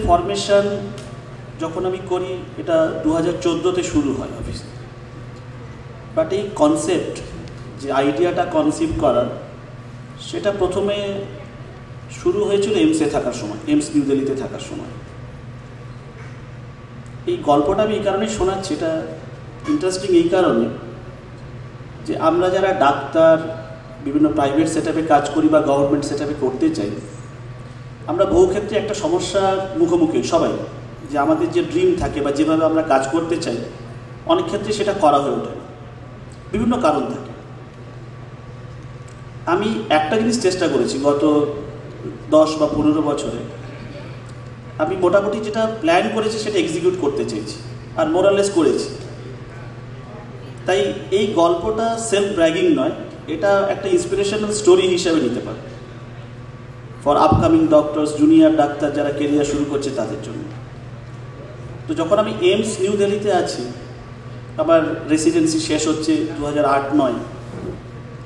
Formation যখন আমি করি এটা 2014-তে শুরু হয় অফিস। বাট এই কনসেপ্ট যে আইডিয়াটা কনসিভ করার সেটা প্রথমে শুরু হয়েছিল এমসে থাকার সময়, এমস নিউ দিল্লিতে থাকার সময়। এই গল্পটা আমি এই কারণেই শোনাচ্ছি, এটা ইন্টারেস্টিং এই কারণে যে আমরা যারা ডাক্তার বিভিন্ন প্রাইভেট সেটআপে কাজ করি বা গভর্নমেন্ট সেটআপে করতে চাই, আমরা বহু ক্ষেত্রে একটা সমস্যার মুখোমুখি সবাই, যে আমাদের যে ড্রিম থাকে বা যেভাবে আমরা কাজ করতে চাই অনেক ক্ষেত্রে সেটা করা হয়ে ওঠে না, বিভিন্ন কারণ থাকে। আমি একটা জিনিস চেষ্টা করেছি গত 10 বা 15 বছরে, আমি মোটামুটি যেটা প্ল্যান করেছি সেটা এক্সিকিউট করতে চেয়েছি আর মোরালেস করেছি। তাই এই গল্পটা সেলফ ব্র্যাগিং নয়, এটা একটা ইন্সপিরেশনাল স্টোরি হিসাবে নিতে পারে for upcoming doctors, junior doctor যারা কেরিয়ার শুরু করছে তাদের জন্য। তো যখন আমি এমস নিউ দিল্লিতে আছি, আমার রেসিডেন্সি শেষ হচ্ছে 2008-09,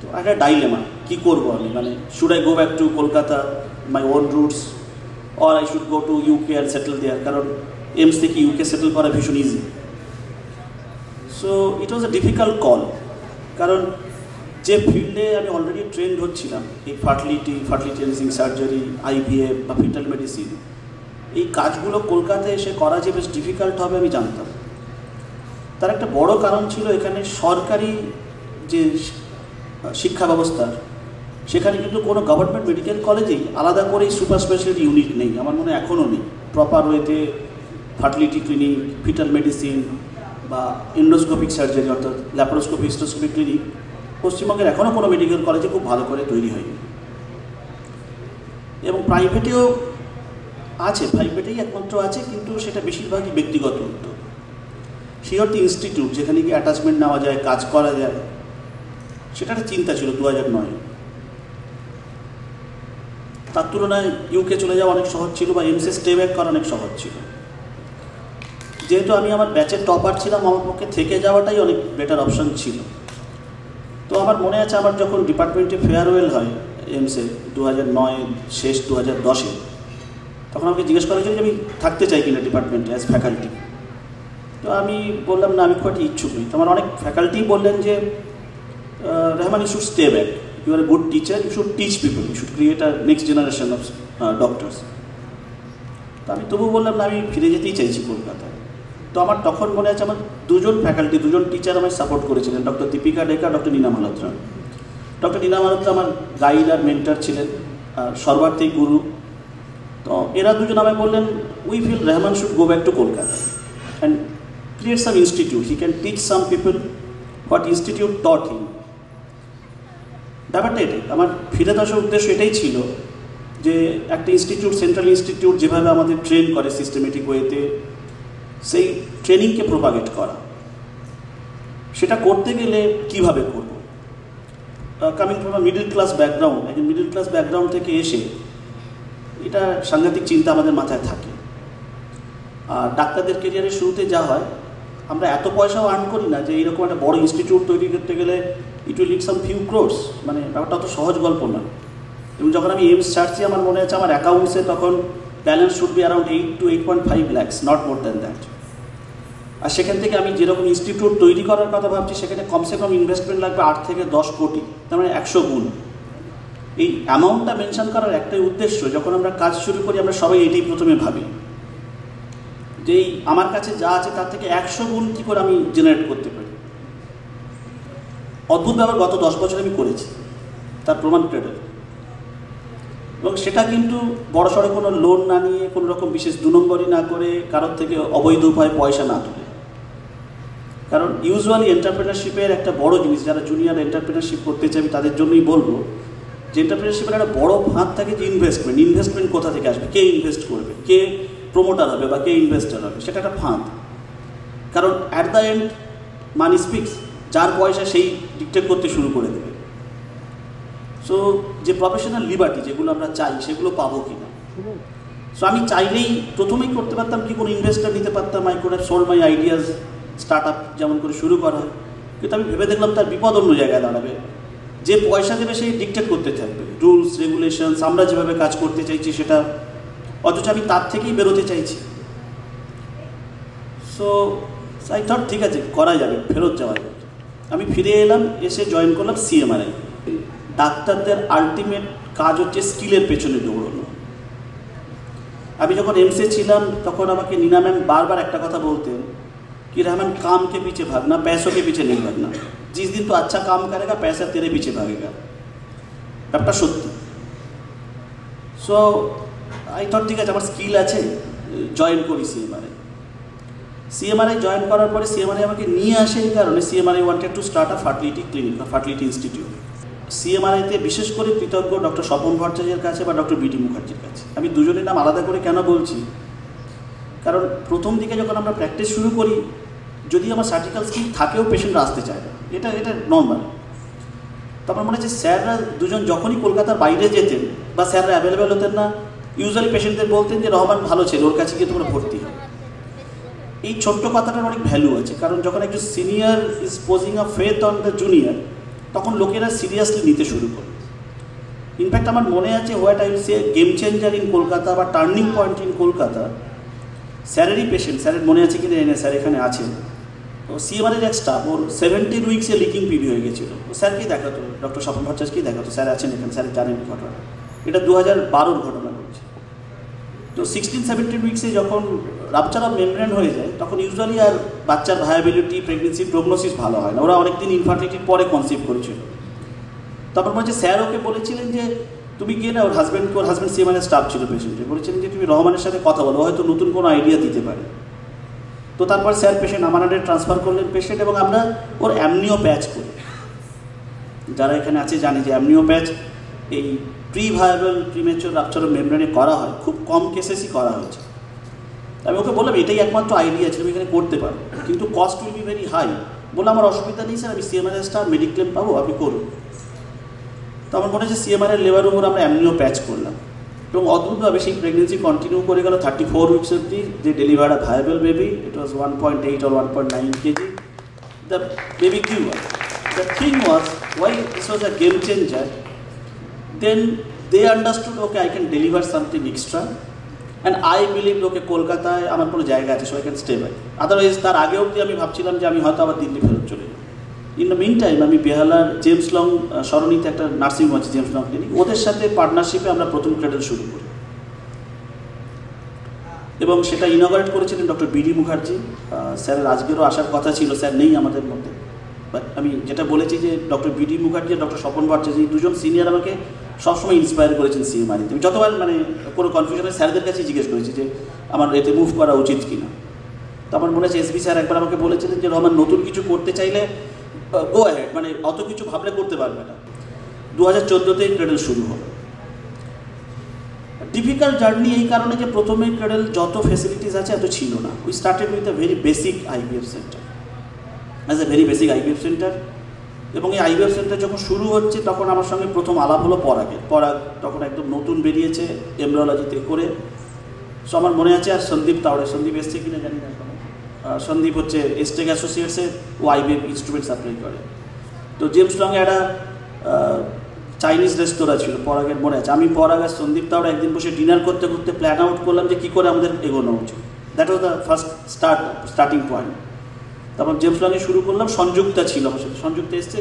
তো একটা ডাইলেমা, কী করবো আমি, মানে should I go back to Kolkata my own roots or I should go to UK and settle there, কারণ এমস থেকে ইউকে সেটেল করা ভীষণ easy. So it was a difficult call, কারণ যে ফিল্ডে আমি অলরেডি ট্রেন্ড হচ্ছিলাম, এই ফার্টিলিটি এনহান্সিং সার্জারি, আইভিএফ বা ফিটাল মেডিসিন, এই কাজগুলো কলকাতায় এসে করা যে বেশ ডিফিকাল্ট হবে আমি জানতাম। তার একটা বড় কারণ ছিল এখানে সরকারি যে শিক্ষা ব্যবস্থার, সেখানে কিন্তু কোনো গভর্নমেন্ট মেডিকেল কলেজেই আলাদা করে সুপার স্পেশালিটি ইউনিট নেই, আমার মনে হয় এখনও নেই প্রপার ওয়েতে। ফার্টিলিটি ক্লিনিক, ফিটাল মেডিসিন বা এন্ডোস্কোপিক সার্জারি অর্থাৎ ল্যাপারোস্কোপি, হিস্টোস্কোপিক ক্লিনিক পশ্চিমবঙ্গের এখনও কোনো মেডিকেল কলেজে খুব ভালো করে তৈরি হয়নি। এবং প্রাইভেটেও আছে, প্রাইভেটেই একমাত্র আছে, কিন্তু সেটা বেশিরভাগই ব্যক্তিগত উদ্যোগ। সেই অর্থে ইনস্টিটিউট যেখানে গিয়ে অ্যাটাচমেন্ট নেওয়া যায়, কাজ করা যায়, সেটা একটা চিন্তা ছিল 2009। তার তুলনায় ইউকে চলে যাওয়া অনেক সহজ ছিল বা এমসে স্টে ব্যাক করা অনেক সহজ ছিল। যেহেতু আমি আমার ব্যাচের টপার ছিলাম, আমার পক্ষে থেকে যাওয়াটাই অনেক বেটার অপশন ছিল। তো আমার মনে আছে আমার যখন ডিপার্টমেন্টে ফেয়ারওয়েল হয় এমসে 2009 শেষ 2010-এ, তখন আমাকে জিজ্ঞেস করা হয়েছিল যে আমি থাকতে চাই কিনা ডিপার্টমেন্টে অ্যাজ ফ্যাকাল্টি। তো আমি বললাম না, আমি খুব একটা ইচ্ছুক নই। তো আমার অনেক ফ্যাকাল্টি বললেন যে Rahman, you should stay back, you are a good teacher, you should teach people, you should create a next generation of doctors. তো আমি তবু বললাম না, আমি ফিরে যেতেই চাইছি কলকাতায়। তো আমার তখন মনে আছে আমার দুজন ফ্যাকাল্টি, দুজন টিচার আমায় সাপোর্ট করেছিলেন, ডক্টর দীপিকা ডেকা, ডক্টর নীনা মালহোত্রা। ডক্টর নীনা মালহোত্রা আমার গাইড আর মেন্টার ছিলেন, আর সর্বার্থেই গুরু। তো এরা দুজন আমায় বললেন, we feel Rahman should go back to Kolkata and create some institute, he can teach some people what institute taught him. ব্যাপারটা এটাই, আমার ফিরে আসার উদ্দেশ্য এটাই ছিল যে একটা ইনস্টিটিউট, সেন্ট্রাল ইনস্টিটিউট যেভাবে আমাদের ট্রেন করে সিস্টেমেটিক ওয়েতে, সেই ট্রেনিংকে প্রোপাগেট করা। সেটা করতে গেলে কীভাবে করব? Coming from a middle class background, একজন মিডল ক্লাস ব্যাকগ্রাউন্ড থেকে এসে এটা সাংঘাতিক চিন্তা আমাদের মাথায় থাকে। আর ডাক্তারদের কেরিয়ারের শুরুতে যা হয়, আমরা এত পয়সাও আর্ন করি না যে এইরকম একটা বড় ইনস্টিটিউট তৈরি করতে গেলে it will need some few crores, মানে ব্যাপারটা অত সহজ গল্প না। এবং যখন আমি এমস ছাড়ছি, আমার মনে আছে আমার অ্যাকাউন্টসে তখন balance should be around 8 to 8.5 lakhs, not more than that. আর সেখান থেকে আমি যেরকম ইনস্টিটিউট তৈরি করার কথা ভাবছি, সেখানে কমসে কম ইনভেস্টমেন্ট লাগবে 8 থেকে 10 কোটি, তার মানে 100 গুণ। এই অ্যামাউন্টটা মেনশন করার একটাই উদ্দেশ্য, যখন আমরা কাজ শুরু করি আমরা সবাই এটাই প্রথমে ভাবি যে আমার কাছে যা আছে তার থেকে 100 গুণ কী করে আমি জেনারেট করতে পারি। অদ্ভুত ব্যাপার, গত 10 বছর আমি করেছি, তার প্রমাণ ক্রেডেল। এবং সেটা কিন্তু বড়সড় কোনো লোন না নিয়ে, কোনো রকম বিশেষ 2 নম্বরই না করে, কারোর থেকে অবৈধ উপায়ে পয়সা না তুলে। কারণ ইউজুয়ালি এন্টারপ্রেনারশিপের একটা বড় জিনিস, যারা জুনিয়র এন্টারপ্রেনারশিপ করতে চাই আমি তাদের জন্যই বলবো যে এন্টারপ্রেনারশিপের একটা বড় ফাঁদ থাকে যে ইনভেস্টমেন্ট কোথা থেকে আসবে, কে ইনভেস্ট করবে, কে প্রমোটার হবে বা কে ইনভেস্টার হবে, সেটা একটা ফাঁদ। কারণ at the end money speaks, যার পয়সা সেই ডিকটেট করতে শুরু করে দেবে। সো যে প্রফেশনাল লিবার্টি যেগুলো আমরা চাই সেগুলো পাবো কি না। সো আমি চাইলেই প্রথমেই করতে পারতাম কি, কোনো ইনভেস্টার নিতে পারতাম, I could have sold my ideas, start up যেমন করে শুরু করা হয়। কিন্তু আমি ভেবে দেখলাম তার বিপদ অন্য জায়গায় দাঁড়াবে। যে পয়সা দেবে সেই ডিকটেট করতে থাকবে, রুলস রেগুলেশনস, আমরা যেভাবে কাজ করতে চাইছি সেটা অথচ আমি তার থেকেই বেরোতে চাইছি। সো আই থট ঠিক আছে, করা যাবে, ফেরত যাওয়া যাবে। আমি ফিরে এলাম, এসে জয়েন করলাম সিএমআরআই। ডাক্তারদের আলটিমেট কাজ হচ্ছে স্কিলের পেছনে দৌড়ানো। আমি যখন এমসে ছিলাম তখন আমাকে নীনা ম্যাম বারবার একটা কথা বলতেন कि रहमान काम के पीछे भागना, पैसों के पीछे नहीं भागना। जिस दिन तो अच्छा काम करेगा पैसा तेरे पीछे भागेगा, ব্যাপারটা সত্যি। সো আই থট ঠিক আছে, আমার স্কিল আছে, জয়েন করি সিএমআরআই জয়েন করার পরে সিএমআরআই আমাকে নিয়ে আসে এই কারণে, CMRI wanted to start a fertility clinic বা ফার্টিলিটি ইনস্টিটিউট। সিএমআরআইতে বিশেষ করে কৃতজ্ঞ ডক্টর স্বপন ভট্টাচার্যের কাছে বা ডক্টর বিডি মুখার্জির কাছে। আমি দুজনের নাম আলাদা করে কেন বলছি, কারণ প্রথম দিকে যখন আমরা প্র্যাকটিস শুরু করি, যদি আমার সার্জিক্যাল স্কিল থাকেও পেশেন্টরা আসতে চায় না, এটা নর্মাল। তো আমার মনে হচ্ছে স্যাররা দুজন যখনই কলকাতার বাইরে যেতেন বা স্যাররা অ্যাভেলেবেল হতেন না, ইউজুয়ালি পেশেন্টদের বলতেন যে রহমান ভালো ছেলে, ওর কাছে গিয়ে তোমরা ভর্তি হও। এই ছোট্ট কথাটার অনেক ভ্যালু আছে, কারণ যখন একজন senior is posing a faith on the junior, তখন লোকেরা সিরিয়াসলি নিতে শুরু করে। ইনফ্যাক্ট আমার মনে আছে what I will say game changer in Kolkata বা টার্নিং পয়েন্ট ইন কলকাতা, স্যারেরই পেশেন্ট, স্যারের মনে আছে কিনা এনে স্যার এখানে আছেন, তো সিএমআরের এক স্টাফ, ওর 17 উইক্সে লিকিং পিবি হয়ে গেছিলো। ও স্যারকেই দেখাতো, ডক্টর স্বপন ভট্টাচার্যকেই দেখাতো, স্যার আছেন এখানে, স্যার জানেন ঘটনা। এটা 2012-র ঘটনা বলছে। তো 16-17 উইক্সে যখন রাপচার অফ মেমব্রেন হয়ে যায়, তখন ইউজুয়ালি আর বাচ্চার ভায়াবিলিটি, প্রেগনেন্সি প্রগনোসিস ভালো হয় না। ওরা অনেকদিন ইনফার্টিলিটির পরে কনসিভ করেছিল। তারপর মনে হচ্ছে স্যার ওকে বলেছিলেন যে তুমি গিয়ে না, ওর হাজব্যান্ড সিএমআরআই স্টাফ ছিল পেশেন্টে, বলেছিলেন যে তুমি রহমানের সাথে কথা বলো, হয়তো নতুন কোনো আইডিয়া দিতে পারে। তো তারপর স্যার পেশেন্ট আমার আন্ডারে ট্রান্সফার করলেন পেশেন্ট, এবং আমরা ওর অ্যামনিও প্যাচ করি। যারা এখানে আছে জানে যে অ্যামনিও প্যাচ এই pre viable premature rupture of মেমব্রেনে করা হয়, খুব কম কেসেসই করা হয়েছে। আমি ওকে বললাম এটাই একমাত্র আইডিয়া আছে, তুমি এখানে করতে পারো, কিন্তু cost will be very high. বলে আমার অসুবিধা নেই স্যার, আমি সিএমআরআই স্টাফ, মেডিক্লেম পাবো, আপনি করুন। তো আমার মনে হচ্ছে সিএমআরআই লেবার উপর আমরা অ্যামনিও প্যাচ করলাম, এবং অদ্ভুতভাবে সেই প্রেগনেন্সি কন্টিনিউ করে গেল 34 উইক্স অব্দি। যে deliver a viable baby, it was 1.8 or 1.9 kg. The baby grew up. The thing was, why this was a game changer, then they understood, okay, I can deliver something extra, and I believed, okay, কলকাতায় আমার কোনো জায়গা আছে, so I can stay back. Otherwise তার আগে অবধি আমি ভাবছিলাম যে আমি হয়তো আবার দিল্লি ফেরত চলে যাব। ইন দ্য মিন টাইম আমি বেহালার জেমস লং সরণিতে একটা নার্সিং হোম আছে, জেমস লং ক্লিনিক, ওদের সাথে পার্টনারশিপে আমরা প্রথম ক্রেডেল শুরু করি, এবং সেটা ইনঅগারেট করেছিলেন ডক্টর বিডি মুখার্জি। স্যারের আজকেরও আসার কথা ছিল, স্যার নেই আমাদের মধ্যে, বাট আমি যেটা বলেছি যে ডক্টর বিডি মুখার্জি আর ডক্টর স্বপন ভট্টাচার্য, এই দুজন সিনিয়র আমাকে সবসময় ইন্সপায়ার করেছেন সিএমআরআইতে। আমি যতবার মানে কোনো কনফিউশনে স্যারদের কাছেই জিজ্ঞেস করেছি যে আমার এতে মুভ করা উচিত কিনা। তো আমার মনে হচ্ছে এসবি স্যার একবার আমাকে বলেছিলেন যে রহমান নতুন কিছু করতে চাইলে গো অ্যাহেড, মানে অত কিছু ভাবলে করতে পারবে না। 2014-তেই ক্রেডেল শুরু হলো। ডিফিকাল্ট জার্নি এই কারণে যে প্রথমে ক্রেডেল যত ফেসিলিটিস আছে এত ছিল না। We started with a very basic IVF centre, as a very basic IVF centre. এবং এই আইভিএফ সেন্টার যখন শুরু হচ্ছে, তখন আমার সঙ্গে প্রথম আলাপ হলো পরাগ তখন একদম নতুন বেরিয়েছে এমব্রিওলজিতে করে। সো আমার মনে আছে, আর সন্দীপ তাওড়ে, সন্দীপ এসছে কিনা জানি না, সন্দীপ হচ্ছে এস্টেক অ্যাসোসিয়েটসে, ও আইভিএফ ইনস্ট্রুমেন্ট সাপ্লাই করে। তো জেমস লংয়ে একটা চাইনিজ রেস্তোরাঁ ছিল, পরাগের মনে আছে। আমি পরাগ আর সন্দীপ তাওড়ে একদিন বসে ডিনার করতে করতে প্ল্যান আউট করলাম যে কী করে আমাদের এগোনো উচিত। That was the first starting point. তারপর জেমস লংয়ে শুরু করলাম, সংযুক্তা ছিল আমার সাথে, সংযুক্তা এসছে,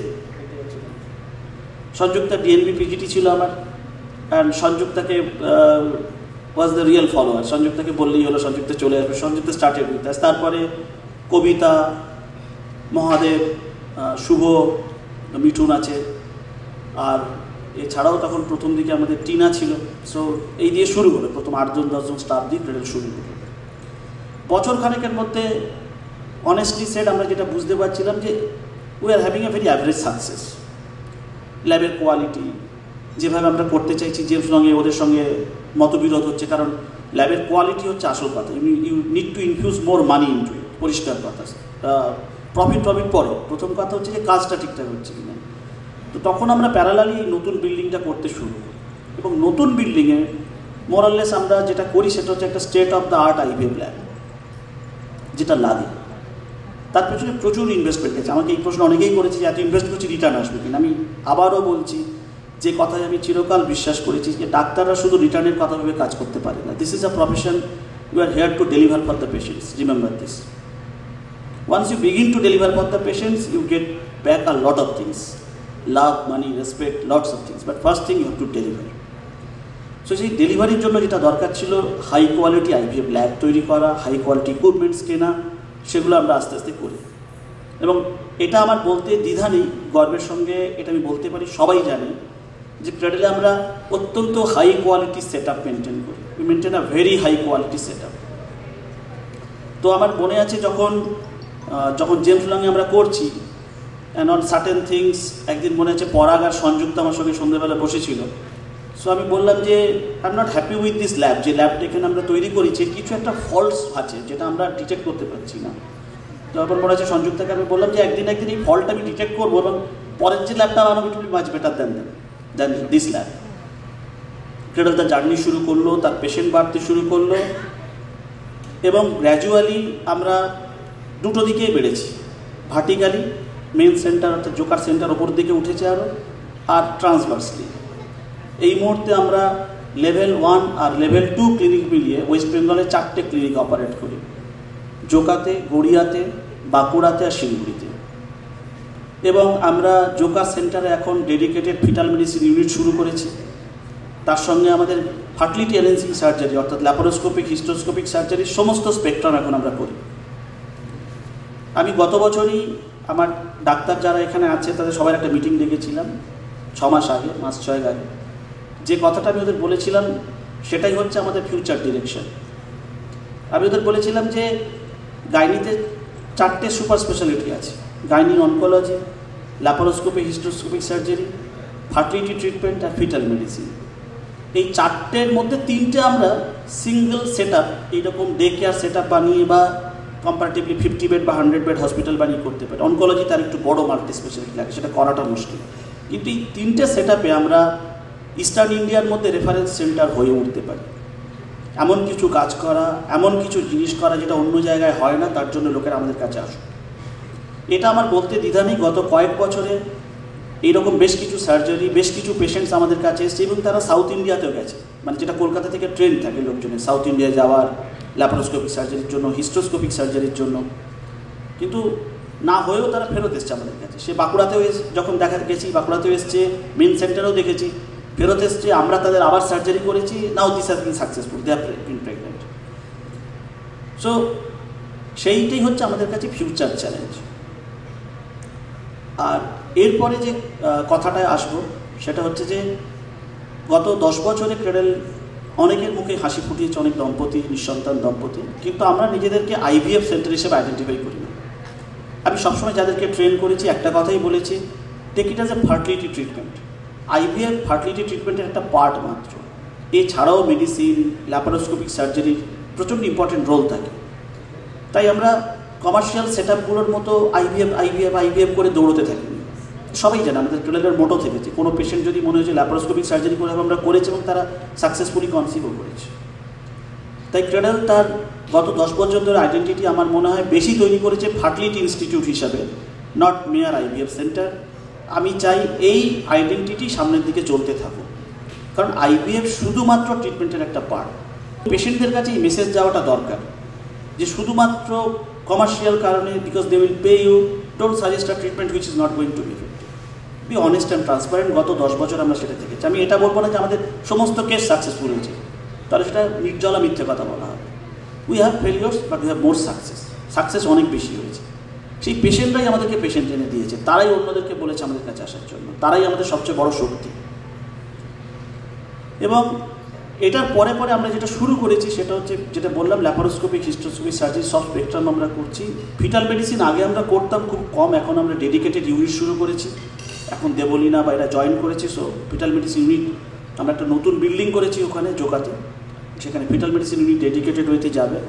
সংযুক্তা ডিএনবি পিজিটি ছিল আমার, অ্যান্ড সংযুক্তাকে ওয়াজ দ্য রিয়েল ফলোয়ার। সংযুক্তাকে বললেই হলো, সংযুক্তা চলে আসবে। Sanjukta started with us. তারপরে কবিতা, মহাদেব, শুভ, মিঠুন আছে, আর এছাড়াও তখন প্রথম দিকে আমাদের টিনা ছিল। সো এই দিয়ে শুরু হলো, প্রথম 8-10 স্টাফ দিয়ে ক্রেডেল শুরু হলো। বছর খানেকের মধ্যে অনেস্টলি সেড আমরা যেটা বুঝতে পারছিলাম যে we are having a very average success. ল্যাবের কোয়ালিটি যেভাবে আমরা করতে চাইছি, জেমস লংয়ে ওদের সঙ্গে মতবিরোধ হচ্ছে, কারণ ল্যাবের কোয়ালিটি হচ্ছে আসল কথা। You need to infuse more money into it, পরিষ্কার কথা। প্রফিট পরে, প্রথম কথা হচ্ছে যে কাজটা ঠিকঠাক হচ্ছে কিনা। তো তখন আমরা প্যারালালি নতুন বিল্ডিংটা করতে শুরু করি, এবং নতুন বিল্ডিংয়ে মোরাললেস আমরা যেটা করি সেটা হচ্ছে একটা state of the art IVF lab, যেটা লাগে। তার পেছনে প্রচুর ইনভেস্টমেন্ট গেছে। আমাকে এই প্রশ্ন অনেকেই করেছে যে এত ইনভেস্ট করছি রিটার্ন আসবে কিনা। আমি আবারও বলছি, যে কথায় আমি চিরকাল বিশ্বাস করেছি যে ডাক্তাররা শুধু রিটার্নের কথা ভেবে কাজ করতে পারে না। This is a profession, you are here to deliver for the patients, remember this. Once you begin to deliver for the patients, you get back a lot of things, love, money, respect, lots of things, but first thing you have to deliver. So সেই ডেলিভারির জন্য যেটা দরকার ছিল, high quality IVF lab তৈরি করা, high quality equipments কেনা, সেগুলো আমরা আস্তে আস্তে করি। এবং এটা আমার বলতে দ্বিধা নেই, গর্বের সঙ্গে এটা আমি বলতে পারি, সবাই জানে যে ক্রেডেলে আমরা অত্যন্ত high quality set up maintain করি। We maintain a very high quality set up. তো আমার মনে আছে যখন জেমস লংয়ে আমরা করছি, অ্যান্ড অন সার্টেন থিংস, একদিন মনে আছে পরাগ আর সংযুক্ত আমার সঙ্গে সন্ধ্যেবেলা বসেছিল। সো আমি বললাম যে I am not happy with this lab, যে ল্যাবটা এখানে আমরা তৈরি করেছি কিছু একটা ফল্টস আছে যেটা আমরা ডিটেক্ট করতে পারছি না। তারপর মনে আছে সংযুক্তকে আমি বললাম যে একদিন এই ফল্টটা আমি ডিটেক্ট করবো এবং পরের যে ল্যাবটা বানাবো it will be much better then this lab. Cradle তার জার্নি শুরু করলো, তার পেশেন্ট বাড়তে শুরু করলো এবং গ্র্যাজুয়ালি আমরা দুটো দিকেই বেড়েছি। ভার্টিক্যালি মেন সেন্টার অর্থাৎ জোকার সেন্টার ওপর দিকে উঠেছে আরও, আর ট্রান্সভার্সলি এই মুহূর্তে আমরা লেভেল 1 আর লেভেল 2 ক্লিনিক মিলিয়ে ওয়েস্ট বেঙ্গলে 4টে ক্লিনিক অপারেট করি, জোকাতে, গড়িয়াতে, বাঁকুড়াতে আর শিলিগুড়িতে। এবং আমরা জোকার সেন্টারে এখন ডেডিকেটেড ফিটাল মেডিসিন ইউনিট শুরু করেছি। তার সঙ্গে আমাদের ফার্টিলিটি এনহ্যান্সিং সার্জারি অর্থাৎ ল্যাপারোস্কোপিক, হিস্টোস্কোপিক সার্জারির সমস্ত স্পেকট্রাম এখন আমরা করি। আমি গত বছরই আমার ডাক্তার যারা এখানে আছে তাদের সবার একটা মিটিং ডেকেছিলাম 6 মাস আগে, মাস 6 আগে। যে কথাটা আমি ওদের বলেছিলাম সেটাই হচ্ছে আমাদের ফিউচার ডিরেকশন। আমি ওদের বলেছিলাম যে গাইনিতে 4টে সুপার স্পেশালিটি আছে, gynae oncology, laparoscopy, hysteroscopic surgery, fertility treatment আর ফিটাল মেডিসিন। এই 4টের মধ্যে 3টে আমরা সিঙ্গেল সেট আপ, এইরকম ডে কেয়ার সেট আপ বানিয়ে বা কম্পারেটিভলি 50 বেড বা 100 বেড হসপিটাল বানিয়ে করতে পারি। অনকোলজি তার একটু বড় মাল্টি স্পেশালিটি লাগে, সেটা করাটা মুশকিল। কিন্তু এই 3টে সেট আপে আমরা ইস্টার্ন ইন্ডিয়ার মধ্যে রেফারেন্স সেন্টার হয়ে উঠতে পারি। এমন কিছু কাজ করা, এমন কিছু জিনিস করা যেটা অন্য জায়গায় হয় না, তার জন্য লোকেরা আমাদের কাছে আসুক। এটা আমার বলতে দ্বিধা নেই। গত কয়েক বছরে এইরকম বেশ কিছু সার্জারি, বেশ কিছু পেশেন্টস আমাদের কাছে এসছে এবং তারা সাউথ ইন্ডিয়াতেও গেছে, মানে যেটা কলকাতা থেকে ট্রেন থাকে লোকজনের সাউথ ইন্ডিয়া যাওয়ার, ল্যাপারোস্কোপিক সার্জারির জন্য, হিস্টোস্কোপিক সার্জারির জন্য, কিন্তু না হয়েও তারা ফেরত এসছে আমাদের কাছে। সে বাঁকুড়াতেও যখন গেছি, বাঁকুড়াতেও এসছে, মেন সেন্টারেও দেখেছি, ফেরত এসছে, আমরা তাদের আবার সার্জারি করেছি, now this has been successful, they are been pregnant. So সেইটাই হচ্ছে আমাদের কাছে ফিউচার চ্যালেঞ্জ। আর এরপরে যে কথাটায় আসবো সেটা হচ্ছে যে গত 10 বছরে ক্রেডেল অনেকের মুখে হাসি ফুটিয়েছে, অনেক দম্পতি, নিঃসন্তান দম্পতি, কিন্তু আমরা নিজেদেরকে আইভিএফ সেন্টার হিসেবে আইডেন্টিফাই করি না। আমি সবসময় যাদেরকে ট্রেন করেছি একটা কথাই বলেছি, take it as a fertility treatment. IVF fertility ট্রিটমেন্টের একটা পার্ট মাত্র, এছাড়াও মেডিসিন, ল্যাপারোস্কোপিক সার্জারির প্রচণ্ড ইম্পর্টেন্ট রোল থাকে। তাই আমরা কমার্শিয়াল সেট আপগুলোর মতো আইভিএফ করে দৌড়তে থাকি। সবাই জানে আমাদের ক্রেডেলের মোটো থেকেছে, কোনো পেশেন্ট যদি মনে হয়েছে ল্যাপারোস্কোপিক সার্জারি করে আমরা করেছি এবং তারা সাকসেসফুলি কনসিভও করেছে। তাই ক্রেডেল তার গত 10 বছর ধরে আইডেন্টিটি আমার মনে হয় বেশি তৈরি করেছে ফার্টিলিটি ইনস্টিটিউট হিসাবে, নট মেয়ার আইভিএফ সেন্টার। আমি চাই এই আইডেন্টিটি সামনের দিকে চলতে থাকুক, কারণ আইভিএফ শুধুমাত্র ট্রিটমেন্টের একটা পার্ট। পেশেন্টদের কাছে এই মেসেজ যাওয়াটা দরকার যে শুধুমাত্র কমার্শিয়াল কারণে, because they will pay you, don't suggest a treatment which is not going to be effective. Be honest and transparent. গত 10 বছর আমরা সেটা দেখেছি। আমি এটা বলবো না যে আমাদের সমস্ত কেস সাকসেসফুল হয়েছে, তাহলে সেটা নির্জলা মিথ্যে কথা বলা হবে। We have ফেলিওর্স but we have more success অনেক বেশি হয়েছে। সেই পেশেন্টরাই আমাদেরকে পেশেন্ট এনে দিয়েছে, তারাই অন্যদেরকে বলেছে আমাদের কাছে আসার জন্য, তারাই আমাদের সবচেয়ে বড় শক্তি। এবং এটার পরে পরে আমরা যেটা শুরু করেছি সেটা হচ্ছে যেটা বললাম, ল্যাপারোস্কোপিক, হিস্টোস্কোপিক সার্জারি, সব স্পেকট্রাম আমরা করছি। ফিটাল মেডিসিন আগে আমরা করতাম খুব কম, এখন আমরা ডেডিকেটেড ইউনিট শুরু করেছি। এখন দেবলীনা বা এরা জয়েন করেছি। সো ফিটাল মেডিসিন ইউনিট আমরা একটা নতুন বিল্ডিং করেছি ওখানে জোকাতে, সেখানে ফিটাল মেডিসিন ইউনিট ডেডিকেটেড হইতে যাবে।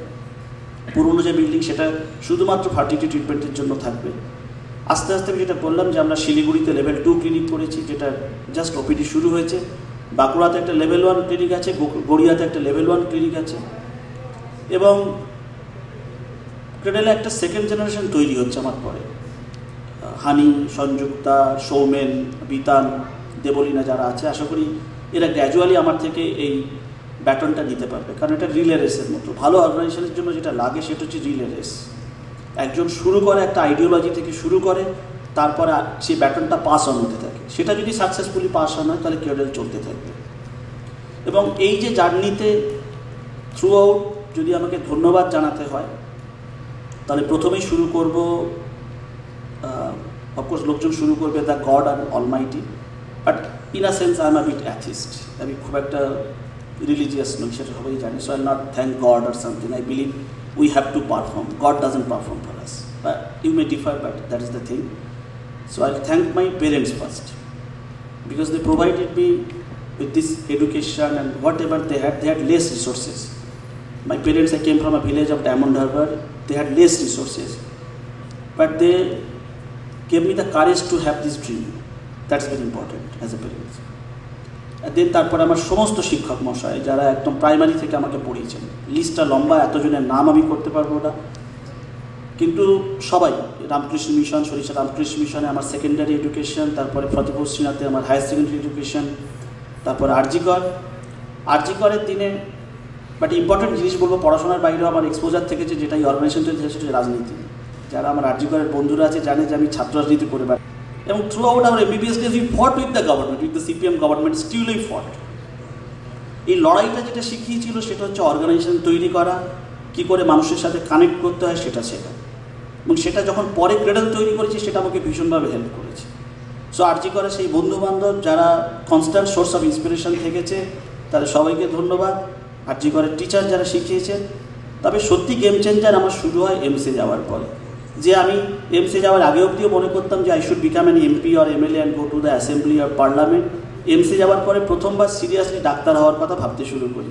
পুরনো যে বিল্ডিং সেটা শুধুমাত্র ফার্টিলিটি ট্রিটমেন্টের জন্য থাকবে। আস্তে আস্তে আমি যেটা বললাম যে আমরা শিলিগুড়িতে লেভেল 2 ক্লিনিক করেছি, যেটা জাস্ট ওপিডি শুরু হয়েছে। বাঁকুড়াতে একটা লেভেল 1 ক্লিনিক আছে, গড়িয়াতে একটা লেভেল 1 ক্লিনিক আছে। এবং ক্রেডেলে একটা সেকেন্ড জেনারেশন তৈরি হচ্ছে আমার পরে। হানি, সংযুক্তা, সৌমেন, বিতান, দেবলীনা যারা আছে, আশা করি এরা গ্র্যাজুয়ালি আমার থেকে এই ব্যাটনটা নিতে পারবে, কারণ এটা রিলে রেসের মতো। ভালো অর্গানাইজেশনের জন্য যেটা লাগে সেটা হচ্ছে রিলে রেস। একজন শুরু করে একটা আইডিওলজি থেকে শুরু করে, তারপরে সেই ব্যাটনটা পাস অন হতে থাকে। সেটা যদি সাকসেসফুলি পাস অন হয় তাহলে কেরিয়ার চলতে থাকবে। এবং এই যে জার্নিতে থ্রু আউট যদি আমাকে ধন্যবাদ জানাতে হয়, তাহলে প্রথমেই শুরু করব, অফকোর্স লোকজন শুরু করবে the God and almighty, but in a sense I am a bit atheist. আমি খুব একটা রিলিজিয়াস নই, সেটা সবাই জানি। So I not thank God or something. I believe we have to perform, God doesn't perform for us, but you may differ, but that is the thing. So I'll thank my parents first, because they provided me with this education, and whatever they had less resources. My parents, I came from a village of Diamond Harbour, they had less resources, but they gave me the courage to have this dream. That's very important as a parent. And then তারপর আমার সমস্ত শিক্ষক মশাই যারা একদম primary থেকে আমাকে পড়িয়েছেন, লিস্টটা লম্বা, এতজনের নাম আমি করতে পারবো না, কিন্তু সবাই, রামকৃষ্ণ মিশন, সরিষা রামকৃষ্ণ মিশনে আমার সেকেন্ডারি এডুকেশন, তারপরে ফতেপুর শ্রীনাথে আমার হায়ার সেকেন্ডারি এডুকেশন, তারপর আরজিকরের দিনে। বাট ইম্পর্টেন্ট জিনিস বলবো, পড়াশোনার বাইরেও আমার এক্সপোজার থেকেছে, যেটা এই অর্গানাইজেশন তৈরি হয়েছে, সেটা রাজনীতি। যারা আমার আরজিকরের বন্ধুরা আছে জানে যে আমি ছাত্র রাজনীতি করে বেড়াই, এবং থ্রু আউট আমার MBBS days we fought with the government, with the CPM government, still we fought. এই লড়াইটা যেটা শিখিয়েছিল সেটা হচ্ছে অর্গানাইজেশন তৈরি করা, কী করে মানুষের সাথে কানেক্ট করতে হয় সেটা শেখা, এবং সেটা যখন পরে ক্রেডল তৈরি করেছি সেটা আমাকে ভীষণভাবে হেল্প করেছে। সো আরজি করে সেই বন্ধুবান্ধব যারা কনস্ট্যান্ট সোর্স অফ ইন্সপিরেশন থেকেছে, তাদের সবাইকে ধন্যবাদ। আরজি করের টিচার যারা শিখিয়েছেন। তবে সত্যি গেম চেঞ্জার আমার শুরু হয় এমসে যাওয়ার পরে, যে আমি এমসে যাওয়ার আগে অবধিও মনে করতাম যে I should become an MP or MLA and go to the assembly or parliament. এমসে যাওয়ার পরে প্রথমবার সিরিয়াসলি ডাক্তার হওয়ার কথা ভাবতে শুরু করি।